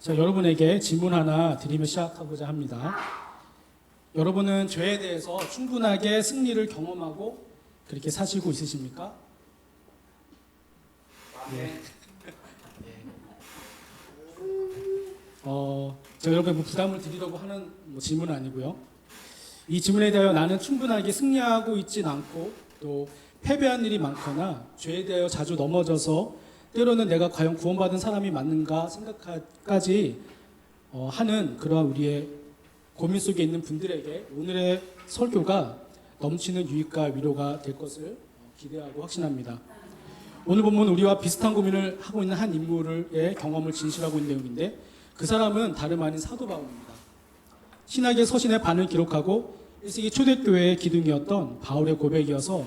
자, 여러분에게 질문 하나 드리며 시작하고자 합니다. 여러분은 죄에 대해서 충분하게 승리를 경험하고 그렇게 사시고 있으십니까? 네. 제가 여러분의 부담을 드리려고 하는 질문은 아니고요. 이 질문에 대하여 나는 충분하게 승리하고 있진 않고 또 패배한 일이 많거나 죄에 대하여 자주 넘어져서 때로는 내가 과연 구원받은 사람이 맞는가 생각까지 하는 그러한 우리의 고민 속에 있는 분들에게 오늘의 설교가 넘치는 유익과 위로가 될 것을 기대하고 확신합니다. 오늘 본문 우리와 비슷한 고민을 하고 있는 한 인물의 경험을 진실하고 있는 내용인데 그 사람은 다름 아닌 사도 바울입니다. 신학의 서신의 반을 기록하고 1세기 초대교회의 기둥이었던 바울의 고백이어서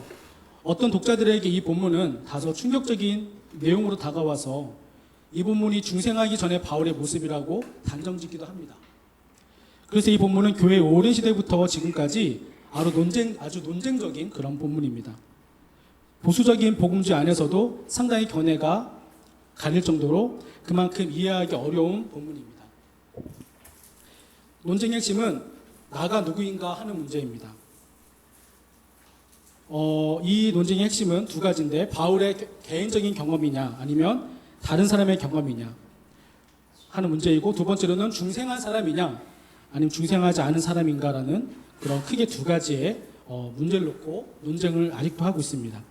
어떤 독자들에게 이 본문은 다소 충격적인 내용으로 다가와서 이 본문이 중생하기 전에 바울의 모습이라고 단정짓기도 합니다. 그래서 이 본문은 교회 오랜 시대부터 지금까지 아주 논쟁적인 그런 본문입니다. 보수적인 복음주의 안에서도 상당히 견해가 갈릴 정도로 그만큼 이해하기 어려운 본문입니다. 논쟁의 핵심은 나가 누구인가 하는 문제입니다. 이 논쟁의 핵심은 두 가지인데 바울의 개인적인 경험이냐 아니면 다른 사람의 경험이냐 하는 문제이고 두 번째로는 중생한 사람이냐 아니면 중생하지 않은 사람인가라는 그런 크게 두 가지의 문제를 놓고 논쟁을 아직도 하고 있습니다.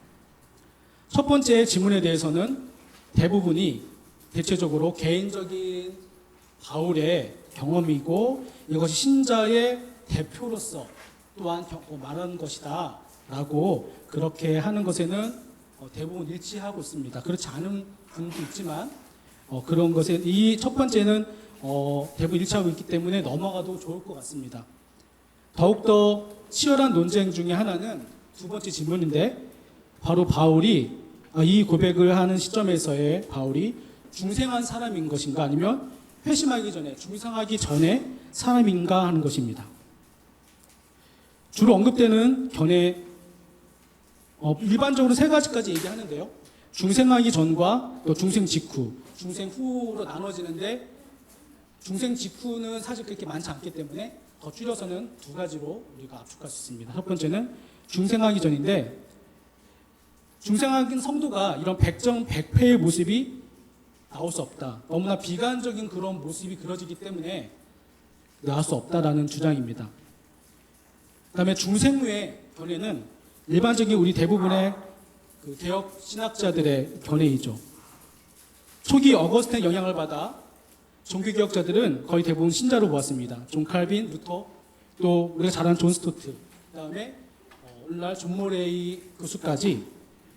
첫 번째 질문에 대해서는 대부분이 대체적으로 개인적인 바울의 경험이고 이것이 신자의 대표로서 또한 말하는 것이다 라고 그렇게 하는 것에는 대부분 일치하고 있습니다. 그렇지 않은 분도 있지만 그런 것에 이 첫 번째는 대부분 일치하고 있기 때문에 넘어가도 좋을 것 같습니다. 더욱더 치열한 논쟁 중에 하나는 두 번째 질문인데 바로 바울이 이 고백을 하는 시점에서의 바울이 중생한 사람인 것인가 아니면 회심하기 전에 중생하기 전에 사람인가 하는 것입니다. 주로 언급되는 견해 일반적으로 세 가지까지 얘기하는데요. 중생하기 전과 또 중생 직후, 중생 후로 나눠지는데 중생 직후는 사실 그렇게 많지 않기 때문에 더 줄여서는 두 가지로 우리가 압축할 수 있습니다. 첫 번째는 중생하기 전인데 중생하긴 성도가 이런 백정백패의 모습이 나올 수 없다. 너무나 비관적인 그런 모습이 그려지기 때문에 나올 수 없다라는 주장입니다. 그 다음에 중생 후의 견해는 일반적인 우리 대부분의 그 개혁 신학자들의 견해이죠. 초기 어거스틴의 영향을 받아 종교개혁자들은 거의 대부분 신자로 보았습니다. 존 칼빈, 루터, 또 우리가 잘 아는 존 스토트, 그 다음에 오늘날 존 모레이 교수까지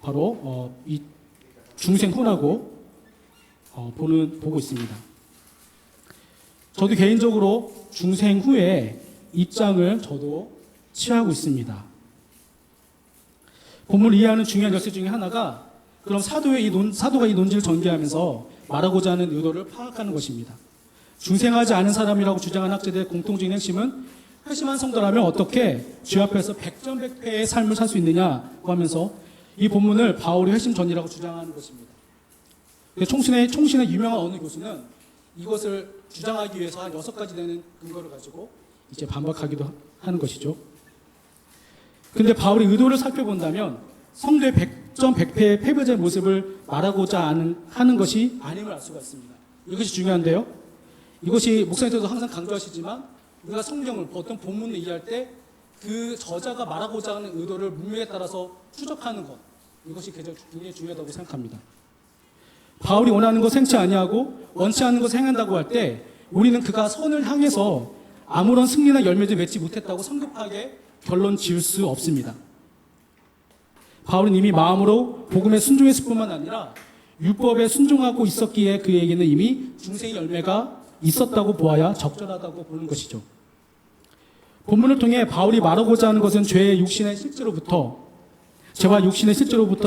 바로 이 중생 후라고 보고 있습니다. 저도 개인적으로 중생 후의 입장을 저도 취하고 있습니다. 본문을 이해하는 중요한 열쇠 중에 하나가 그럼 사도가 이 논지를 전개하면서 말하고자 하는 의도를 파악하는 것입니다. 중생하지 않은 사람이라고 주장하는 학자들의 공통적인 핵심은 회심한 성도라면 어떻게 주 앞에서 백전백패의 삶을 살 수 있느냐고 하면서 이 본문을 바울이 회심 전이라고 주장하는 것입니다. 총신의 유명한 어느 교수는 이것을 주장하기 위해서 한 6가지 되는 근거를 가지고 이제 반박하기도 하는 것이죠. 근데 바울의 의도를 살펴본다면 성도의 백전백패의 패배자의 모습을 말하고자 하는 것이 아님을 알 수가 있습니다. 이것이 중요한데요. 이것이 목사님께서도 항상 강조하시지만 우리가 성경을 어떤 본문을 이해할 때 그 저자가 말하고자 하는 의도를 문맥에 따라서 추적하는 것, 이것이 굉장히 중요하다고 생각합니다. 바울이 원하는 것 생치 아니하고 원치 않는 것을 행한다고 할 때 우리는 그가 선을 향해서 아무런 승리나 열매도 맺지 못했다고 성급하게 결론 지을 수 없습니다. 바울은 이미 마음으로 복음에 순종했을 뿐만 아니라 율법에 순종하고 있었기에 그에게는 이미 중생의 열매가 있었다고 보아야 적절하다고 보는 것이죠. 본문을 통해 바울이 말하고자 하는 것은 죄와 육신의 실제로부터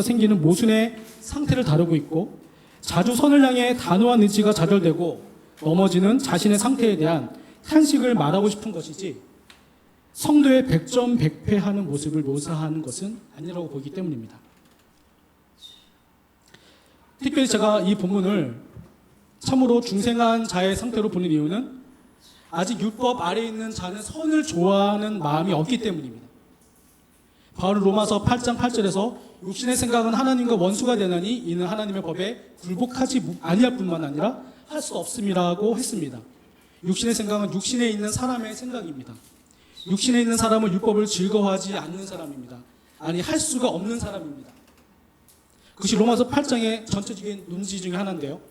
생기는 모순의 상태를 다루고 있고 자주 선을 향해 단호한 의지가 좌절되고 넘어지는 자신의 상태에 대한 탄식을 말하고 싶은 것이지 성도의 백전백패하는 모습을 묘사하는 것은 아니라고 보기 때문입니다. 특별히 제가 이 본문을 참으로 중생한 자의 상태로 보는 이유는 아직 율법 아래에 있는 자는 선을 좋아하는 마음이 없기 때문입니다. 바울은 로마서 8장 8절에서 육신의 생각은 하나님과 원수가 되나니 이는 하나님의 법에 굴복하지 아니할 뿐만 아니라 할 수 없음이라고 했습니다. 육신의 생각은 육신에 있는 사람의 생각입니다. 육신에 있는 사람은 율법을 즐거워하지 않는 사람입니다. 아니, 할 수가 없는 사람입니다. 그것이 로마서 8장의 전체적인 논지 중에 하나인데요.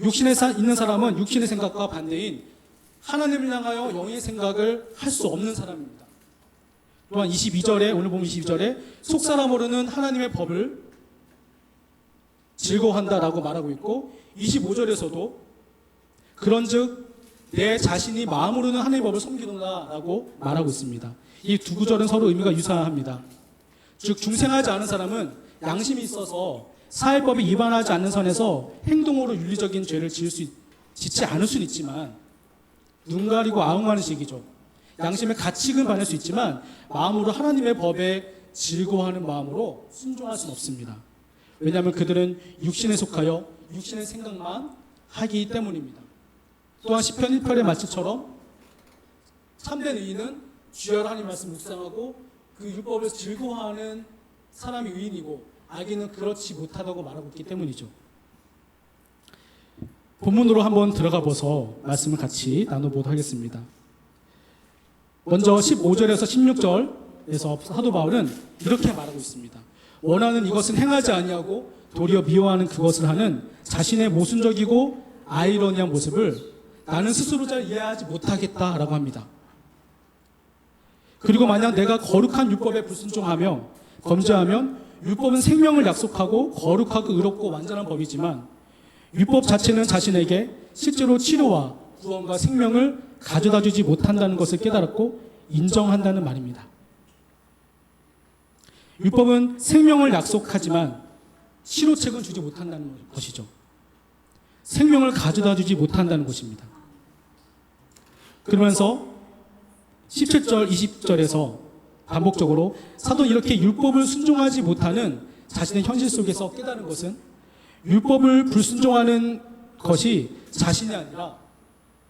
육신에 있는 사람은 육신의 생각과 반대인 하나님을 향하여 영의 생각을 할 수 없는 사람입니다. 또한 22절에, 오늘 보면 22절에 속사람으로는 하나님의 법을 즐거워한다라고 말하고 있고, 25절에서도 그런즉 내 자신이 마음으로는 하나님의 법을 섬기노라라고 말하고 있습니다. 이 두 구절은 서로 의미가 유사합니다. 즉 중생하지 않은 사람은 양심이 있어서 사회법에 위반하지 않는 선에서 행동으로 윤리적인 죄를 짓지 않을 수는 있지만, 눈 가리고 아웅하는 식이죠. 양심의 가치는 받을 수 있지만 마음으로 하나님의 법에 즐거워하는 마음으로 순종할 수는 없습니다. 왜냐하면 그들은 육신에 속하여 육신의 생각만 하기 때문입니다. 또한 시편 1편의 말씀처럼 참된 의인은 주여 하나님 말씀 묵상하고 그 율법을 즐거워하는 사람이 의인이고, 악인은 그렇지 못하다고 말하고 있기 때문이죠. 본문으로 한번 들어가 보서 말씀을 같이 나눠보도록 하겠습니다. 먼저 15절에서 16절에서 사도 바울은 이렇게 말하고 있습니다. 원하는 이것은 행하지 아니하고 도리어 미워하는 그것을 하는 자신의 모순적이고 아이러니한 모습을 나는 스스로 잘 이해하지 못하겠다라고 합니다. 그리고 만약 내가 거룩한 율법에 불순종하며 범죄하면 율법은 생명을 약속하고 거룩하고 의롭고 완전한 법이지만 율법 자체는 자신에게 실제로 치료와 구원과 생명을 가져다 주지 못한다는 것을 깨달았고 인정한다는 말입니다. 율법은 생명을 약속하지만 치료책은 주지 못한다는 것이죠. 생명을 가져다 주지 못한다는 것입니다. 그러면서 17절, 20절에서 반복적으로 사도는 이렇게 율법을 순종하지 못하는 자신의 현실 속에서 깨달은 것은 율법을 불순종하는 것이 자신이 아니라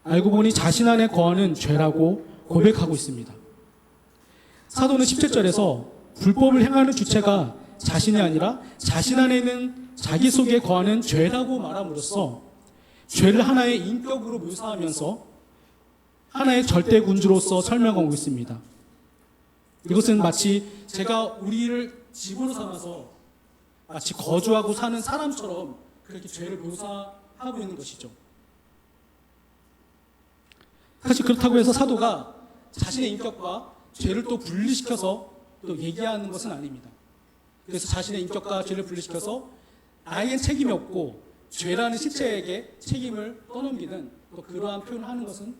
알고 보니 자신 안에 거하는 죄라고 고백하고 있습니다. 사도는 17절에서 불법을 행하는 주체가 자신이 아니라 자신 안에 있는 자기 속에 거하는 죄라고 말함으로써 죄를 하나의 인격으로 묘사하면서 하나의 절대 군주로서 설명하고 있습니다. 이것은 마치 제가 우리를 집으로 삼아서 마치 거주하고 사는 사람처럼 그렇게 죄를 묘사하고 있는 것이죠. 사실 그렇다고 해서 사도가 자신의 인격과 죄를 또 분리시켜서 또 얘기하는 것은 아닙니다. 그래서 자신의 인격과 죄를 분리시켜서 나에겐 책임이 없고 죄라는 실체에게 책임을 떠넘기는 또 그러한 표현을 하는 것은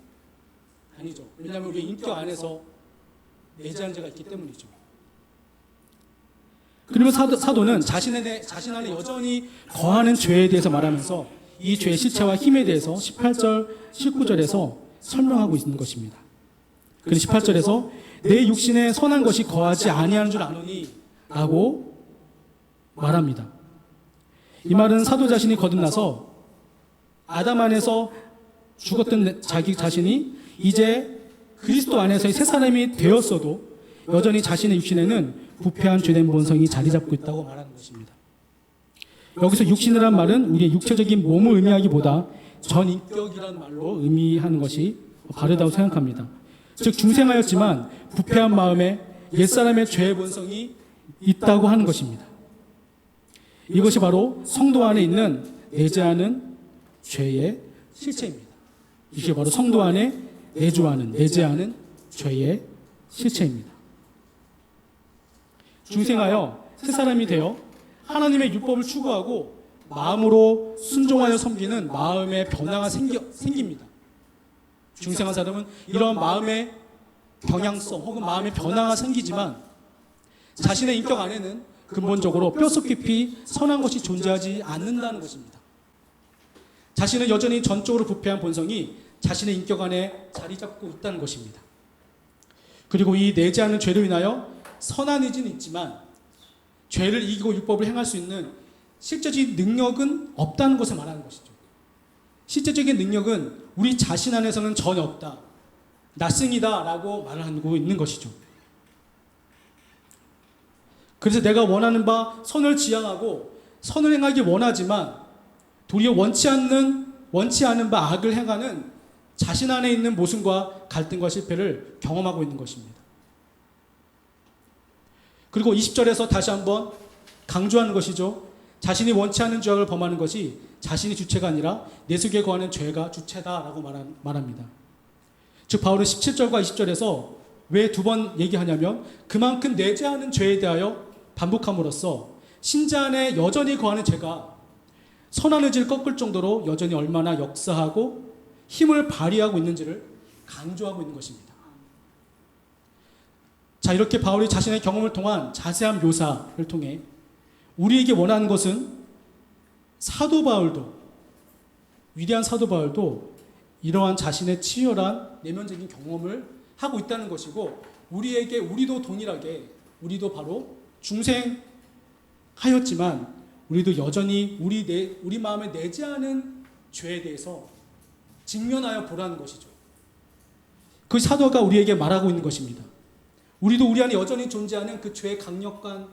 아니죠. 왜냐하면 우리 인격 안에서 내재한 죄가 있기 때문이죠. 그리고 사도는 자신 안에 여전히 거하는 죄에 대해서 말하면서 이 죄의 실체와 힘에 대해서 18절, 19절에서 설명하고 있는 것입니다. 그리고 18절에서 내 육신에 선한 것이 거하지 아니하는 줄 아노니 라고 말합니다. 이 말은 사도 자신이 거듭나서 아담 안에서 죽었던 자기 자신이 이제 그리스도 안에서의 새 사람이 되었어도 여전히 자신의 육신에는 부패한 죄된 본성이 자리 잡고 있다고 말하는 것입니다. 여기서 육신이란 말은 우리의 육체적인 몸을 의미하기보다 전인격이라는 말로 의미하는 것이 바르다고 생각합니다. 즉 중생하였지만 부패한 마음에 옛사람의 죄의 본성이 있다고 하는 것입니다. 이것이 바로 성도 안에 있는 내재하는 죄의 실체입니다. 이게 바로 성도 안에 내재하는 죄의 실체입니다. 중생하여 새 사람이 되어 하나님의 율법을 추구하고 마음으로 순종하여 섬기는 마음의 변화가 생깁니다. 중생한 사람은 이런 마음의 경향성 혹은 마음의 변화가 생기지만 자신의 인격 안에는 근본적으로 뼛속 깊이 선한 것이 존재하지 않는다는 것입니다. 자신은 여전히 전적으로 부패한 본성이 자신의 인격 안에 자리 잡고 있다는 것입니다. 그리고 이 내재하는 죄로 인하여 선한 의지는 있지만 죄를 이기고 율법을 행할 수 있는 실제적인 능력은 없다는 것을 말하는 것이죠. 실제적인 능력은 우리 자신 안에서는 전혀 없다. 나승이다라고 말하고 있는 것이죠. 그래서 내가 원하는 바 선을 지향하고 선을 행하기 원하지만 도리어 원치 않은 바 악을 행하는 자신 안에 있는 모순과 갈등과 실패를 경험하고 있는 것입니다. 그리고 20절에서 다시 한번 강조하는 것이죠. 자신이 원치 않는 죄악을 범하는 것이 자신이 주체가 아니라 내 속에 거하는 죄가 주체다라고 말합니다. 즉 바울은 17절과 20절에서 왜 두 번 얘기하냐면 그만큼 내재하는 죄에 대하여 반복함으로써 신자 안에 여전히 거하는 죄가 선한 의지를 꺾을 정도로 여전히 얼마나 역사하고 힘을 발휘하고 있는지를 강조하고 있는 것입니다. 자, 이렇게 바울이 자신의 경험을 통한 자세한 묘사를 통해 우리에게 원하는 것은 위대한 사도 바울도 이러한 자신의 치열한 내면적인 경험을 하고 있다는 것이고 우리도 동일하게 우리도 바로 중생하였지만 우리도 여전히 우리 마음에 내재하는 죄에 대해서 직면하여 보라는 것이죠. 그 사도가 우리에게 말하고 있는 것입니다. 우리도 우리 안에 여전히 존재하는 그 죄의 강력한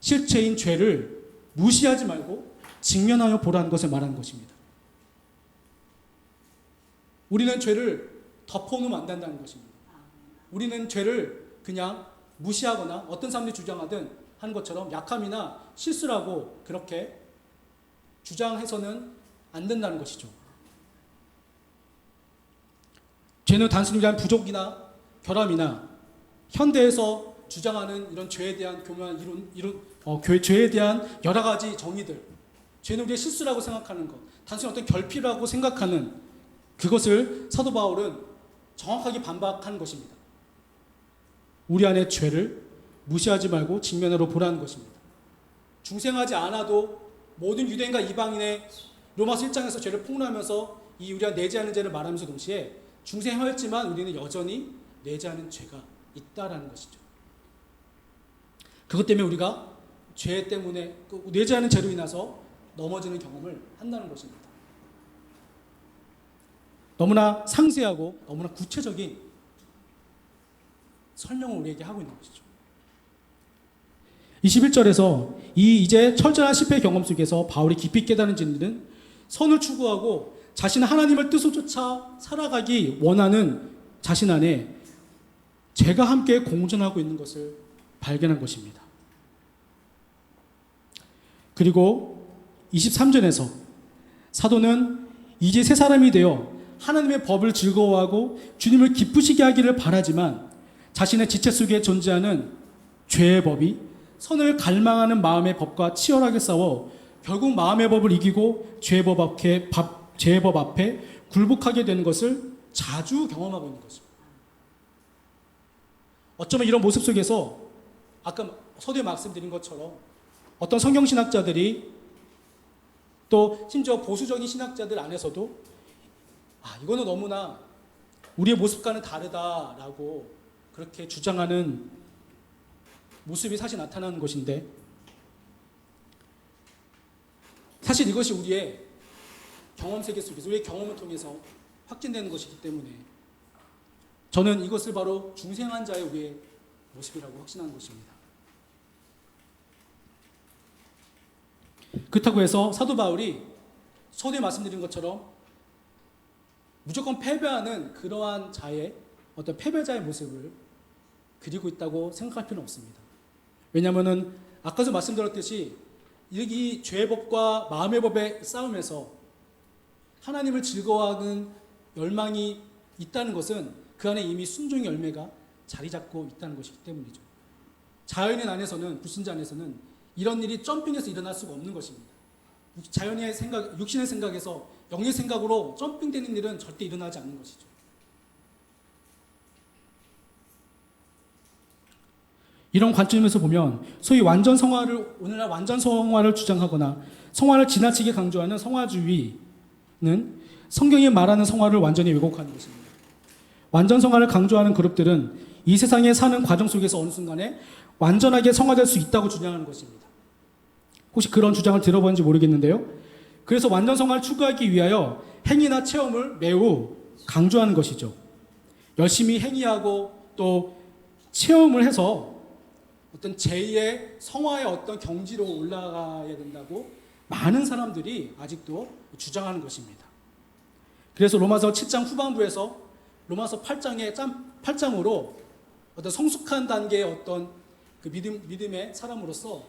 실체인 죄를 무시하지 말고 직면하여 보라는 것을 말하는 것입니다. 우리는 죄를 덮어놓으면 안 된다는 것입니다. 우리는 죄를 그냥 무시하거나 어떤 사람들이 주장하든 하는 것처럼 약함이나 실수라고 그렇게 주장해서는 안 된다는 것이죠. 죄는 단순히 그냥 부족이나 결함이나 현대에서 주장하는 이런 죄에 대한 교묘한 죄에 대한 여러 가지 정의들, 죄는 우리의 실수라고 생각하는 것, 단순히 어떤 결핍이라고 생각하는 그것을 사도 바울은 정확하게 반박하는 것입니다. 우리 안의 죄를 무시하지 말고 직면으로 보라는 것입니다. 중생하지 않아도 모든 유대인과 이방인의 로마서 1장에서 죄를 폭로하면서 이 우리가 내재하는 죄를 말하면서 동시에 중생하였지만 우리는 여전히 내재하는 죄가 있다라는 것이죠. 그것 때문에 우리가 죄 때문에 내재하는 죄로 인해서 넘어지는 경험을 한다는 것입니다. 너무나 상세하고 너무나 구체적인 설명을 우리에게 하고 있는 것이죠. 21절에서 이제 철저한 실패의 경험 속에서 바울이 깊이 깨달은 진리는 선을 추구하고 자신은 하나님을 뜻을 쫓아 살아가기 원하는 자신 안에 죄가 함께 공존하고 있는 것을 발견한 것입니다. 그리고 23절에서 사도는 이제 새 사람이 되어 하나님의 법을 즐거워하고 주님을 기쁘시게 하기를 바라지만 자신의 지체 속에 존재하는 죄의 법이 선을 갈망하는 마음의 법과 치열하게 싸워 결국 마음의 법을 이기고 죄의 법 앞에 굴복하게 되는 것을 자주 경험하고 있는 것입니다. 어쩌면 이런 모습 속에서 아까 서두에 말씀드린 것처럼 어떤 성경신학자들이 또 심지어 보수적인 신학자들 안에서도 이거는 너무나 우리의 모습과는 다르다라고 그렇게 주장하는 모습이 사실 나타나는 것인데 사실 이것이 우리의 경험 세계 속에서 우리의 경험을 통해서 확진되는 것이기 때문에 저는 이것을 바로 중생한 자의 우리의 모습이라고 확신하는 것입니다. 그렇다고 해서 사도 바울이 서두에 말씀드린 것처럼 무조건 패배하는 그러한 자의 어떤 패배자의 모습을 그리고 있다고 생각할 필요는 없습니다. 왜냐하면 아까도 말씀드렸듯이 이 죄의 법과 마음의 법의 싸움에서 하나님을 즐거워하는 열망이 있다는 것은 그 안에 이미 순종의 열매가 자리 잡고 있다는 것이기 때문이죠. 자연인 안에서는, 불신자 안에서는 이런 일이 점핑해서 일어날 수가 없는 것입니다. 자연의 생각, 육신의 생각에서 영의 생각으로 점핑되는 일은 절대 일어나지 않는 것이죠. 이런 관점에서 보면 소위 오늘날 완전 성화를 주장하거나 성화를 지나치게 강조하는 성화주의는 성경이 말하는 성화를 완전히 왜곡하는 것입니다. 완전 성화를 강조하는 그룹들은 이 세상에 사는 과정 속에서 어느 순간에 완전하게 성화될 수 있다고 주장하는 것입니다. 혹시 그런 주장을 들어봤는지 모르겠는데요. 그래서 완전 성화를 추구하기 위하여 행위나 체험을 매우 강조하는 것이죠. 열심히 행위하고 또 체험을 해서 어떤 제2의 성화의 어떤 경지로 올라가야 된다고 많은 사람들이 아직도 주장하는 것입니다. 그래서 로마서 7장 후반부에서 로마서 8장으로 어떤 성숙한 단계의 어떤 그 믿음의 사람으로서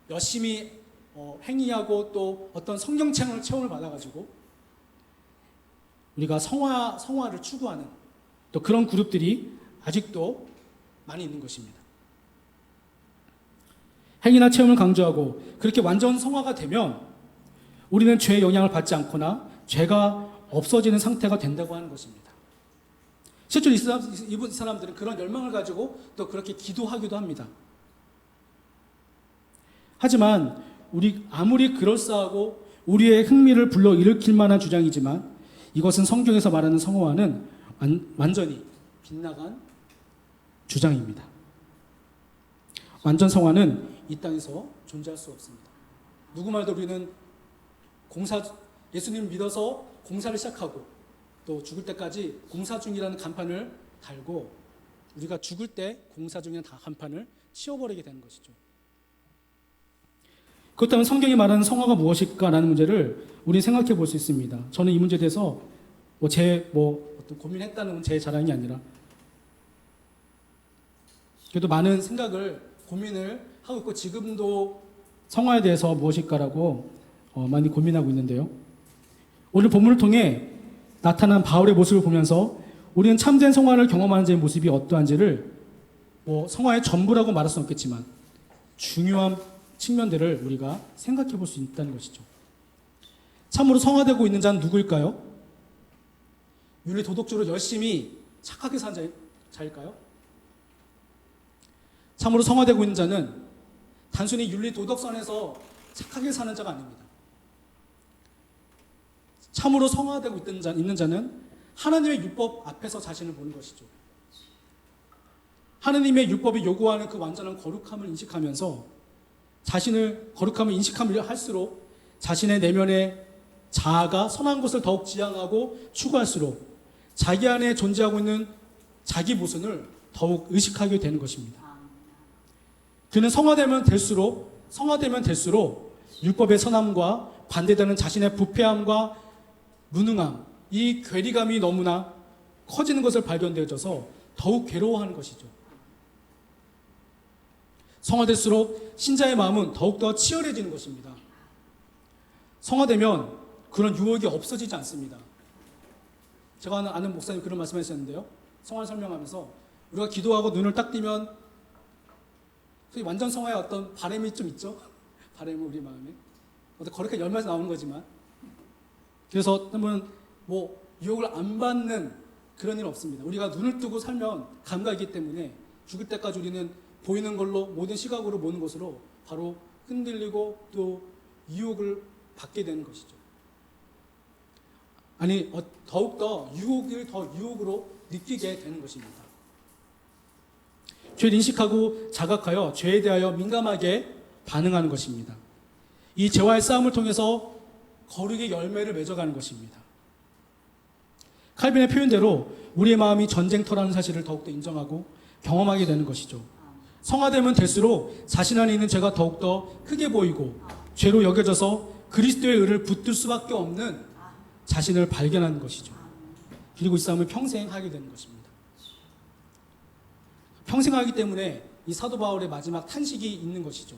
열심히 행위하고 또 어떤 성경 체험을 받아가지고 우리가 성화를 추구하는 또 그런 그룹들이 아직도 많이 있는 것입니다. 행위나 체험을 강조하고 그렇게 완전 성화가 되면 우리는 죄의 영향을 받지 않거나 죄가 없어지는 상태가 된다고 하는 것입니다. 실제로 이 사람들은 그런 열망을 가지고 또 그렇게 기도하기도 합니다. 하지만 아무리 그럴싸하고 우리의 흥미를 불러일으킬 만한 주장이지만 이것은 성경에서 말하는 성화와는 완전히 빗나간 주장입니다. 완전 성화는 이 땅에서 존재할 수 없습니다. 누구 말도 우리는 예수님 믿어서 공사를 시작하고 또 죽을 때까지 공사 중이라는 간판을 달고 우리가 죽을 때 공사 중이라는 간판을 치워버리게 되는 것이죠. 그렇다면 성경이 말하는 성화가 무엇일까라는 문제를 우리 생각해 볼 수 있습니다. 저는 이 문제에 대해서 어떤 고민했다는 건 제 자랑이 아니라 그래도 많은 고민을 하고 있고 지금도 성화에 대해서 무엇일까라고 많이 고민하고 있는데요. 오늘 본문을 통해 나타난 바울의 모습을 보면서 우리는 참된 성화를 경험하는 자의 모습이 어떠한지를 성화의 전부라고 말할 수는 없겠지만 중요한 측면들을 우리가 생각해 볼 수 있다는 것이죠. 참으로 성화되고 있는 자는 누구일까요? 윤리 도덕적으로 열심히 착하게 사는 자일까요? 참으로 성화되고 있는 자는 단순히 윤리 도덕선에서 착하게 사는 자가 아닙니다. 참으로 성화되고 있는 자는 하나님의 율법 앞에서 자신을 보는 것이죠. 하나님의 율법이 요구하는 그 완전한 거룩함을 인식하면서 거룩함을 인식하면 할수록 자신의 내면의 자아가 선한 것을 더욱 지향하고 추구할수록 자기 안에 존재하고 있는 자기 모순을 더욱 의식하게 되는 것입니다. 그는 성화되면 될수록 율법의 선함과 반대되는 자신의 부패함과 무능함, 이 괴리감이 너무나 커지는 것을 발견되어져서 더욱 괴로워하는 것이죠. 성화될수록 신자의 마음은 더욱더 치열해지는 것입니다. 성화되면 그런 유혹이 없어지지 않습니다. 제가 아는 목사님 그런 말씀하셨는데요. 성화를 설명하면서 우리가 기도하고 눈을 딱 뜨면 완전 성화의 어떤 바람이 좀 있죠. 바람은 우리 마음에 어떤 거룩한 열매에서 나오는 거지만 그래서 어떤 유혹을 안 받는 그런 일은 없습니다. 우리가 눈을 뜨고 살면 감각이기 때문에 죽을 때까지 우리는 보이는 걸로 모든 시각으로 보는 것으로 바로 흔들리고 또 유혹을 받게 되는 것이죠. 더욱더 유혹을 더 유혹으로 느끼게 되는 것입니다. 죄를 인식하고 자각하여 죄에 대하여 민감하게 반응하는 것입니다. 이 죄와의 싸움을 통해서 거룩의 열매를 맺어가는 것입니다. 칼빈의 표현대로 우리의 마음이 전쟁터라는 사실을 더욱더 인정하고 경험하게 되는 것이죠. 성화되면 될수록 자신 안에 있는 죄가 더욱더 크게 보이고 죄로 여겨져서 그리스도의 의를 붙들 수밖에 없는 자신을 발견하는 것이죠. 그리고 이 싸움을 평생 하게 되는 것입니다. 평생 하기 때문에 이 사도 바울의 마지막 탄식이 있는 것이죠.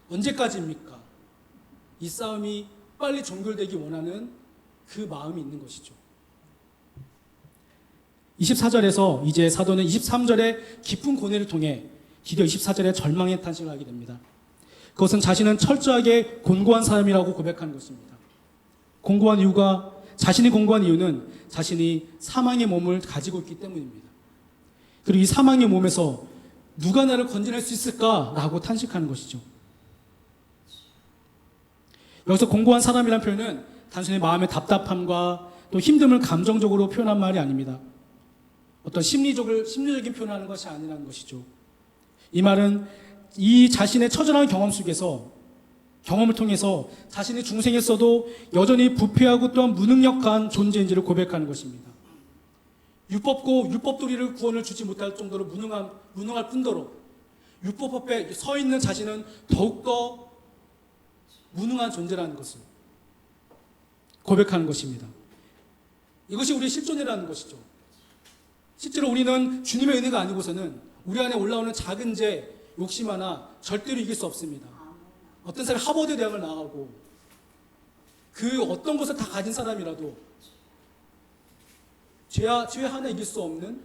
언제까지입니까? 이 싸움이 빨리 종결되기 원하는 그 마음이 있는 것이죠. 24절에서 이제 사도는 23절의 깊은 고뇌를 통해 드디어 24절에 절망의 탄식을 하게 됩니다. 그것은 자신은 철저하게 곤고한 사람이라고 고백하는 것입니다. 자신이 공고한 이유는 자신이 사망의 몸을 가지고 있기 때문입니다. 그리고 이 사망의 몸에서 누가 나를 건져낼 수 있을까라고 탄식하는 것이죠. 여기서 공고한 사람이라는 표현은 단순히 마음의 답답함과 또 힘듦을 감정적으로 표현한 말이 아닙니다. 어떤 심리적인 표현하는 것이 아니라는 것이죠. 이 말은 이 자신의 처절한 경험 속에서 경험을 통해서 자신이 중생했어도 여전히 부패하고 또한 무능력한 존재인지를 고백하는 것입니다. 율법고 율법도리를 구원을 주지 못할 정도로 무능할 뿐더러 율법 앞에 서 있는 자신은 더욱더 무능한 존재라는 것을 고백하는 것입니다. 이것이 우리의 실존이라는 것이죠. 실제로 우리는 주님의 은혜가 아니고서는 우리 안에 올라오는 작은 죄, 욕심 하나 절대로 이길 수 없습니다. 어떤 사람이 하버드 대학을 나가고 그 어떤 것을 다 가진 사람이라도 죄 하나 이길 수 없는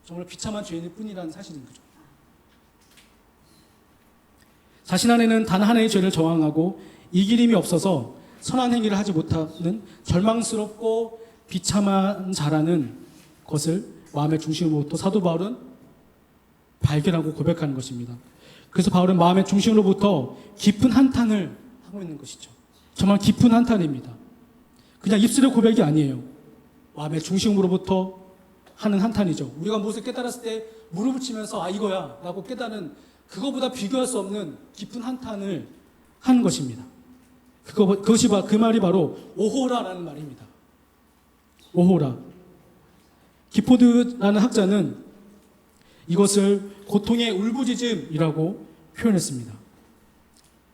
정말 비참한 죄인일 뿐이라는 사실인 거죠. 자신 안에는 단 하나의 죄를 저항하고 이길 힘이 없어서 선한 행위를 하지 못하는 절망스럽고 비참한 자라는 것을 마음의 중심으로부터 사도 바울은 발견하고 고백하는 것입니다. 그래서 바울은 마음의 중심으로부터 깊은 한탄을 하고 있는 것이죠. 정말 깊은 한탄입니다. 그냥 입술의 고백이 아니에요. 마음의 중심으로부터 하는 한탄이죠. 우리가 무엇을 깨달았을 때 무릎을 치면서 아 이거야 라고 깨달은 그거보다 비교할 수 없는 깊은 한탄을 하는 것입니다. 그 말이 바로 오호라라는 말입니다. 오호라. 기포드라는 학자는 이것을 고통의 울부짖음이라고 표현했습니다.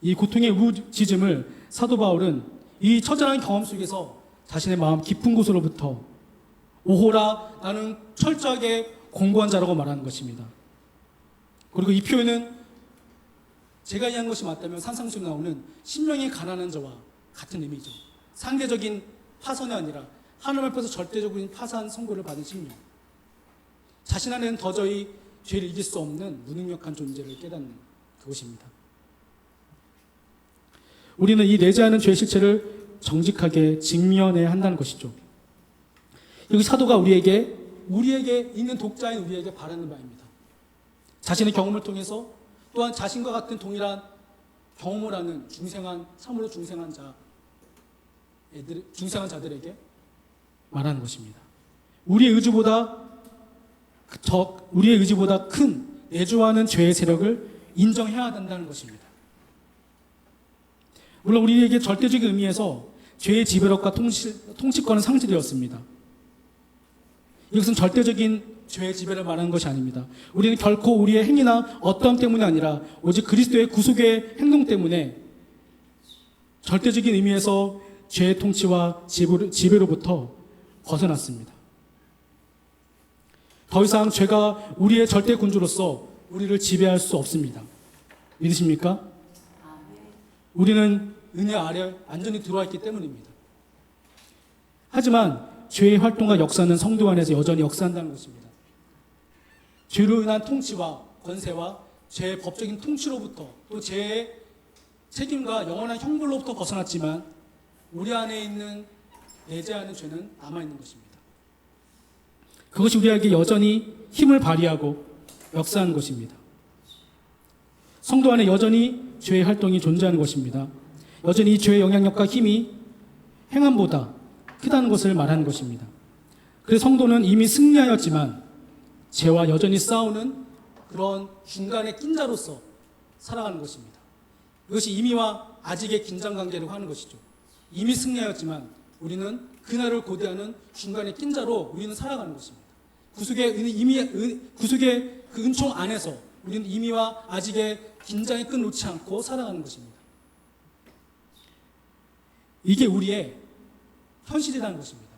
이 고통의 울부짖음을 사도 바울은 이 처절한 경험 속에서 자신의 마음 깊은 곳으로부터 오호라 나는 철저하게 공고한 자라고 말하는 것입니다. 그리고 이 표현은 제가 이해한 것이 맞다면 산상수에 나오는 심령이 가난한 자와 같은 의미죠. 상대적인 파선이 아니라 하나님 앞에서 절대적인 파산 선고를 받은 심령. 자신 안에는 도저히 죄를 이길 수 없는 무능력한 존재를 깨닫는 그것입니다. 우리는 이 내재하는 죄의 실체를 정직하게 직면해야 한다는 것이죠. 여기 사도가 우리에게 있는 독자인 우리에게 바라는 바입니다. 자신의 경험을 통해서 또한 자신과 같은 동일한 경험을 하는 참으로 중생한 자들에게 말하는 것입니다. 우리의 의지보다 큰 내주하는 죄의 세력을 인정해야 된다는 것입니다. 물론 우리에게 절대적인 의미에서 죄의 지배력과 통치권은 상실되었습니다. 이것은 절대적인 죄의 지배를 말하는 것이 아닙니다. 우리는 결코 우리의 행위나 어떠함 때문이 아니라 오직 그리스도의 구속의 행동 때문에 절대적인 의미에서 죄의 통치와 지배로부터 벗어났습니다. 더 이상 죄가 우리의 절대 군주로서 우리를 지배할 수 없습니다. 믿으십니까? 우리는 은혜 아래 완전히 들어와 있기 때문입니다. 하지만 죄의 활동과 역사는 성도 안에서 여전히 역사한다는 것입니다. 죄로 인한 통치와 권세와 죄의 법적인 통치로부터 또 죄의 책임과 영원한 형벌로부터 벗어났지만 우리 안에 있는 내재하는 죄는 남아있는 것입니다. 그것이 우리에게 여전히 힘을 발휘하고 역사하는 것입니다. 성도 안에 여전히 죄의 활동이 존재하는 것입니다. 여전히 이 죄의 영향력과 힘이 행함보다 크다는 것을 말하는 것입니다. 그래서 성도는 이미 승리하였지만 죄와 여전히 싸우는 그런 중간의 낀자로서 살아가는 것입니다. 이것이 이미와 아직의 긴장관계라고 하는 것이죠. 이미 승리하였지만 우리는 그날을 고대하는 중간의 낀자로 우리는 살아가는 것입니다. 구속의 그 은총 안에서 우리는 이미와 아직의 긴장의 끈 놓지 않고 살아가는 것입니다. 이게 우리의 현실이라는 것입니다.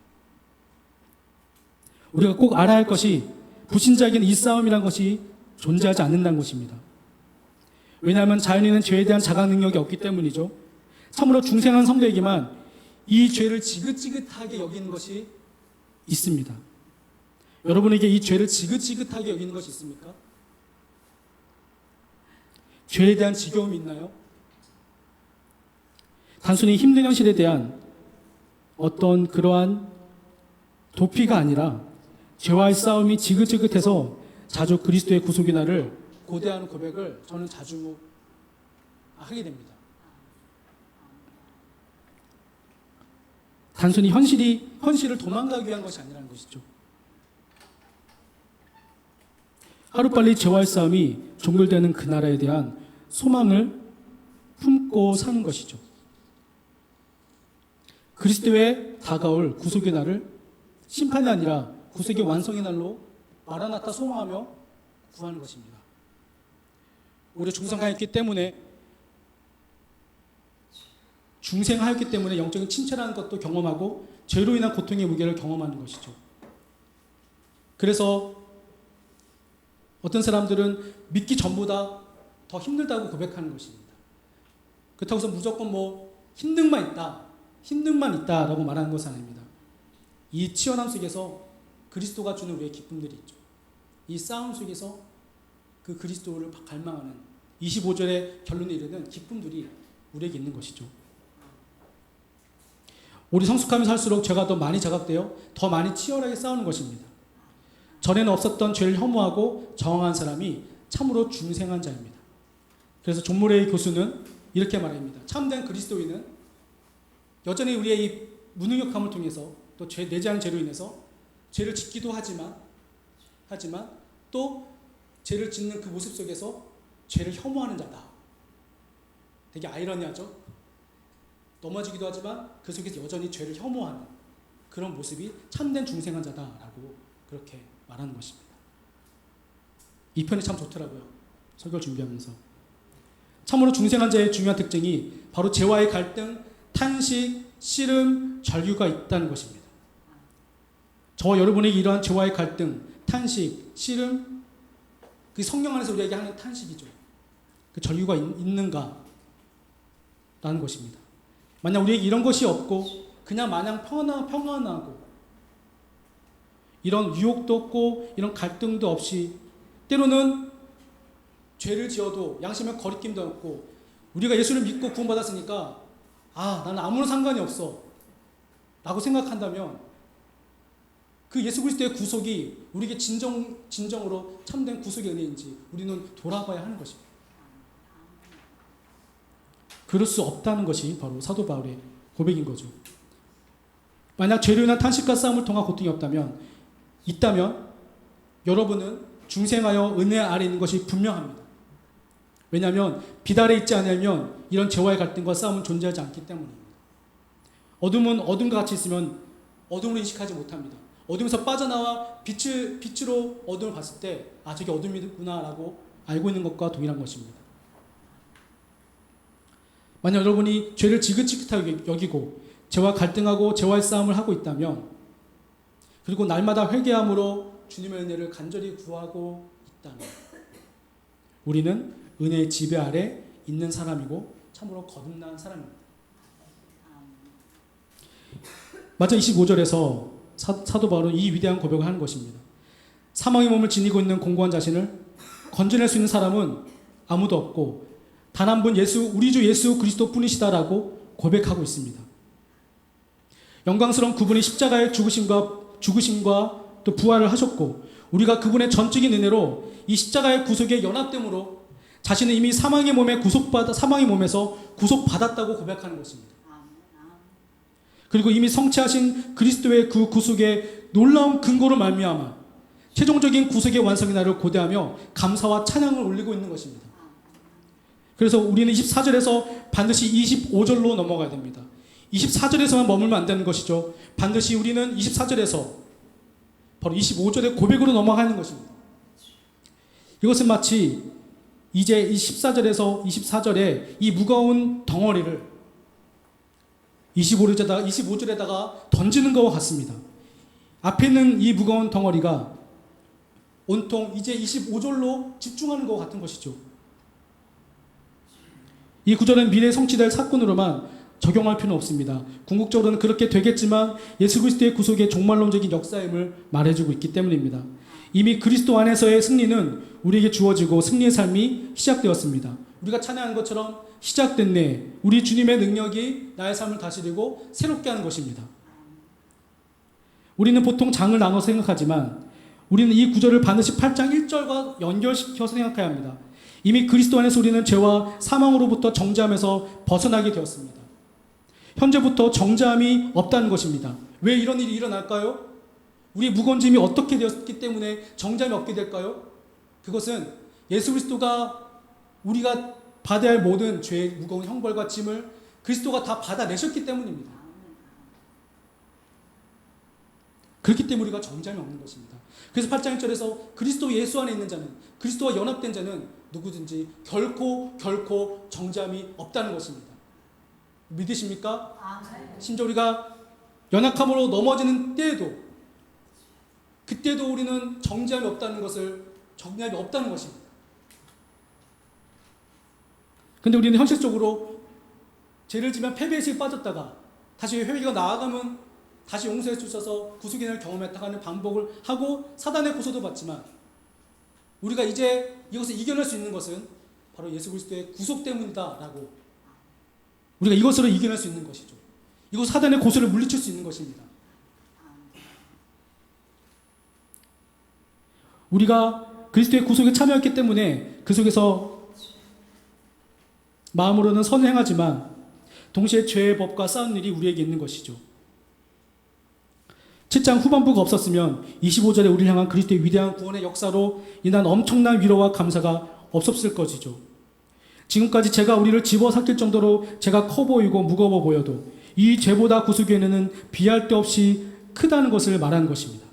우리가 꼭 알아야 할 것이 불신자에게는 이 싸움이라는 것이 존재하지 않는다는 것입니다. 왜냐하면 자연인은 죄에 대한 자각 능력이 없기 때문이죠. 참으로 중생한 성도에게만 이 죄를 지긋지긋하게 여기는 것이 있습니다. 여러분에게 이 죄를 지긋지긋하게 여기는 것이 있습니까? 죄에 대한 지겨움이 있나요? 단순히 힘든 현실에 대한 어떤 그러한 도피가 아니라 죄와의 싸움이 지긋지긋해서 자주 그리스도의 구속의 날을 고대하는 고백을 저는 자주 하게 됩니다. 단순히 현실을 도망가기 위한 것이 아니라는 것이죠. 하루빨리 죄와의 싸움이 종결되는 그 나라에 대한 소망을 품고 사는 것이죠. 그리스도의 다가올 구속의 날을 심판이 아니라 구속의 완성의 날로 마라나타 소망하며 구하는 것입니다. 우리 중생하였기 때문에 영적인 침체라는 것도 경험하고 죄로 인한 고통의 무게를 경험하는 것이죠. 그래서 어떤 사람들은 믿기 전보다 더 힘들다고 고백하는 것입니다. 그렇다고 해서 무조건 힘듦만 있다라고 말하는 것은 아닙니다. 이 치열함 속에서 그리스도가 주는 우리의 기쁨들이 있죠. 이 싸움 속에서 그 그리스도를 갈망하는 25절의 결론에 이르는 기쁨들이 우리에게 있는 것이죠. 우리 성숙하면서 할수록 죄가 더 많이 자각되어 더 많이 치열하게 싸우는 것입니다. 전에는 없었던 죄를 혐오하고 저항한 사람이 참으로 중생한 자입니다. 그래서 존 모레이 교수는 이렇게 말합니다. 참된 그리스도인은 여전히 우리의 이 무능력함을 통해서 또 내재하는 죄로 인해서 죄를 짓기도 하지만 또 죄를 짓는 그 모습 속에서 죄를 혐오하는 자다. 되게 아이러니하죠? 넘어지기도 하지만 그 속에서 여전히 죄를 혐오하는 그런 모습이 참된 중생한 자다라고 그렇게 말하는 것입니다. 이 편이 참 좋더라고요. 설교를 준비하면서. 참으로 중생한 자의 중요한 특징이 바로 죄와의 갈등, 탄식, 씨름, 절규가 있다는 것입니다. 저와 여러분에게 이러한 죄와의 갈등, 탄식, 씨름, 그 성령 안에서 우리에게 하는 탄식이죠. 그 절규가 있는가? 라는 것입니다. 만약 우리에게 이런 것이 없고 그냥 마냥 평안하고 이런 유혹도 없고 이런 갈등도 없이 때로는 죄를 지어도 양심의 거리낌도 없고 우리가 예수를 믿고 구원받았으니까 나는 아무런 상관이 없어 라고 생각한다면 그 예수 그리스도의 구속이 우리에게 진정으로 참된 구속의 은혜인지 우리는 돌아봐야 하는 것입니다. 그럴 수 없다는 것이 바로 사도 바울의 고백인 거죠. 만약 죄로 인한 탄식과 싸움을 통한 고통이 있다면 여러분은 중생하여 은혜 아래 있는 것이 분명합니다. 왜냐하면 빛 아래 있지 않으면 이런 죄와의 갈등과 싸움은 존재하지 않기 때문입니다. 어둠은 어둠과 같이 있으면 어둠을 인식하지 못합니다. 어둠에서 빠져나와 빛으로 어둠을 봤을 때 저게 어둠이구나 라고 알고 있는 것과 동일한 것입니다. 만약 여러분이 죄를 지긋지긋하게 여기고 죄와 갈등하고 죄와의 싸움을 하고 있다면 그리고 날마다 회개함으로 주님의 은혜를 간절히 구하고 있다면 우리는 은혜의 지배 아래 있는 사람이고 참으로 거듭난 사람입니다. 마저 25절에서 사도 바울은 이 위대한 고백을 하는 것입니다. 사망의 몸을 지니고 있는 공고한 자신을 건져낼 수 있는 사람은 아무도 없고 단 한 분 우리 주 예수 그리스도 뿐이시다라고 고백하고 있습니다. 영광스러운 그분이 십자가의 죽으심과 또 부활을 하셨고 우리가 그분의 전적인 은혜로 이 십자가의 구속에 연합됨으로 자신은 이미 사망의 몸에서 구속받았다고 고백하는 것입니다. 그리고 이미 성취하신 그리스도의 그 구속의 놀라운 근거로 말미암아 최종적인 구속의 완성의 날을 고대하며 감사와 찬양을 올리고 있는 것입니다. 그래서 우리는 24절에서 반드시 25절로 넘어가야 됩니다. 24절에서만 머물면 안 되는 것이죠. 반드시 우리는 24절에서 바로 25절의 고백으로 넘어가는 것입니다. 이것은 마치 이제 14절에서 24절에 이 무거운 덩어리를 25절에다가 던지는 것과 같습니다. 앞에 있는 이 무거운 덩어리가 온통 이제 25절로 집중하는 것 같은 것이죠. 이 구절은 미래에 성취될 사건으로만 적용할 필요는 없습니다. 궁극적으로는 그렇게 되겠지만 예수 그리스도의 구속의 종말론적인 역사임을 말해주고 있기 때문입니다. 이미 그리스도 안에서의 승리는 우리에게 주어지고 승리의 삶이 시작되었습니다. 우리가 찬양한 것처럼 시작됐네. 우리 주님의 능력이 나의 삶을 다스리고 새롭게 하는 것입니다. 우리는 보통 장을 나눠서 생각하지만 우리는 이 구절을 반드시 8장 1절과 연결시켜서 생각해야 합니다. 이미 그리스도 안에서 우리는 죄와 사망으로부터 정죄함에서 벗어나게 되었습니다. 현재부터 정죄함이 없다는 것입니다. 왜 이런 일이 일어날까요? 우리의 무거운 짐이 어떻게 되었기 때문에 정죄함이 없게 될까요? 그것은 예수 그리스도가 우리가 받아야 할 모든 죄의 무거운 형벌과 짐을 그리스도가 다 받아내셨기 때문입니다. 그렇기 때문에 우리가 정잠이 없는 것입니다. 그래서 8장 1절에서 그리스도 예수 안에 있는 자는, 그리스도와 연합된 자는 누구든지 결코 정잠이 없다는 것입니다. 믿으십니까? 심지어 우리가 연약함으로 넘어지는 때에도, 그때도 우리는 정잠이 없다는 것입니다. 근데 우리는 현실적으로 죄를 지면 패배의식에 빠졌다가 다시 회개가 나아가면 다시 용서해 주셔서 구속의 날을 경험했다가 하는 반복을 하고 사단의 고소도 받지만, 우리가 이제 이것을 이겨낼 수 있는 것은 바로 예수 그리스도의 구속 때문이다라고, 우리가 이것으로 이겨낼 수 있는 것이죠. 이것 사단의 고소를 물리칠 수 있는 것입니다. 우리가 그리스도의 구속에 참여했기 때문에 그 속에서 마음으로는 선을 행하지만 동시에 죄의 법과 싸우는 일이 우리에게 있는 것이죠. 7장 후반부가 없었으면 25절에 우리를 향한 그리스도의 위대한 구원의 역사로 인한 엄청난 위로와 감사가 없었을 것이죠. 지금까지 제가 우리를 집어삼킬 정도로 제가 커 보이고 무거워 보여도 이 죄보다 구속에는 비할 데 없이 크다는 것을 말하는 것입니다.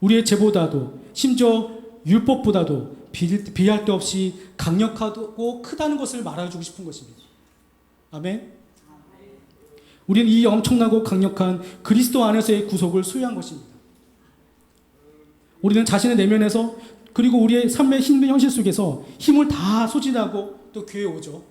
우리의 죄보다도, 심지어 율법보다도 비할 데 없이 강력하고 크다는 것을 말해주고 싶은 것입니다. 아멘. 우리는 이 엄청나고 강력한 그리스도 안에서의 구속을 소유한 것입니다. 우리는 자신의 내면에서, 그리고 우리의 삶의 힘든 현실 속에서 힘을 다 소진하고 또 교회에 오죠.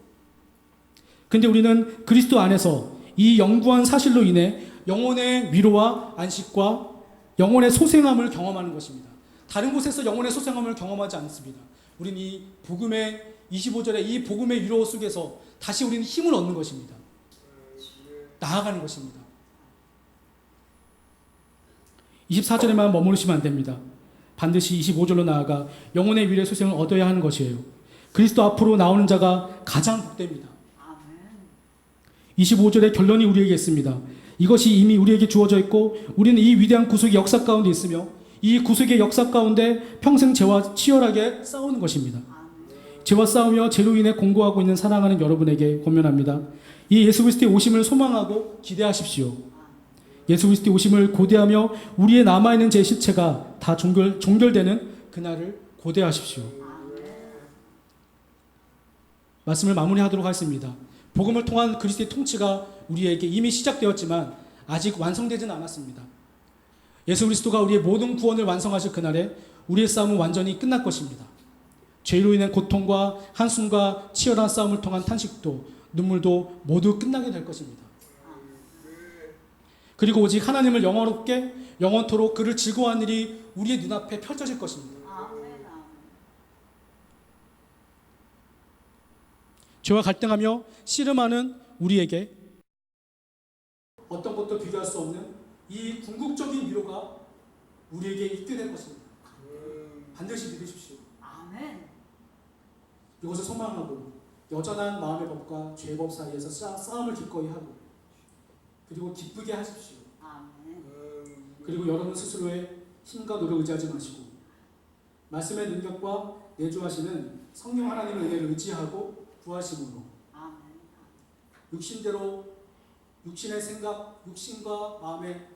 근데 우리는 그리스도 안에서 이 영구한 사실로 인해 영혼의 위로와 안식과 영혼의 소생함을 경험하는 것입니다. 다른 곳에서 영혼의 소생함을 경험하지 않습니다. 우리는 이 복음의 25절의 이 복음의 위로 속에서 다시 우리는 힘을 얻는 것입니다. 나아가는 것입니다. 24절에만 머무르시면 안 됩니다. 반드시 25절로 나아가 영혼의 위로의 소생을 얻어야 하는 것이에요. 그리스도 앞으로 나오는 자가 가장 복됩니다. 25절의 결론이 우리에게 있습니다. 이것이 이미 우리에게 주어져 있고 우리는 이 위대한 구속의 역사 가운데 있으며 이 구속의 역사 가운데 평생 죄와 치열하게 싸우는 것입니다. 죄와 싸우며 죄로 인해 공고하고 있는 사랑하는 여러분에게 권면합니다. 이 예수 그리스도의 오심을 소망하고 기대하십시오. 예수 그리스도의 오심을 고대하며 우리의 남아있는 제 실체가 다 종결되는 그날을 고대하십시오. 말씀을 마무리하도록 하겠습니다. 복음을 통한 그리스도의 통치가 우리에게 이미 시작되었지만 아직 완성되지는 않았습니다. 예수 그리스도가 우리의 모든 구원을 완성하실 그날에 우리의 싸움은 완전히 끝날 것입니다. 죄로 인한 고통과 한숨과 치열한 싸움을 통한 탄식도 눈물도 모두 끝나게 될 것입니다. 그리고 오직 하나님을 영원롭게 영원토록 그를 즐거워하는 일이 우리의 눈앞에 펼쳐질 것입니다. 죄와 갈등하며 씨름하는 우리에게 어떤 것도 비교할 수 없는 이 궁극적인 위로가 우리에게 있게 될 것입니다. 반드시 믿으십시오. 이것을 소망하고 여전한 마음의 법과 죄의 법 사이에서 싸움을 기꺼이 하고 그리고 기쁘게 하십시오. 그리고 여러분 스스로의 힘과 노력을 의지하지 마시고 말씀의 능력과 내주하시는 성령 하나님의 은혜를 의지하고 구하심으로 육신대로 육신의 생각, 육신과 마음의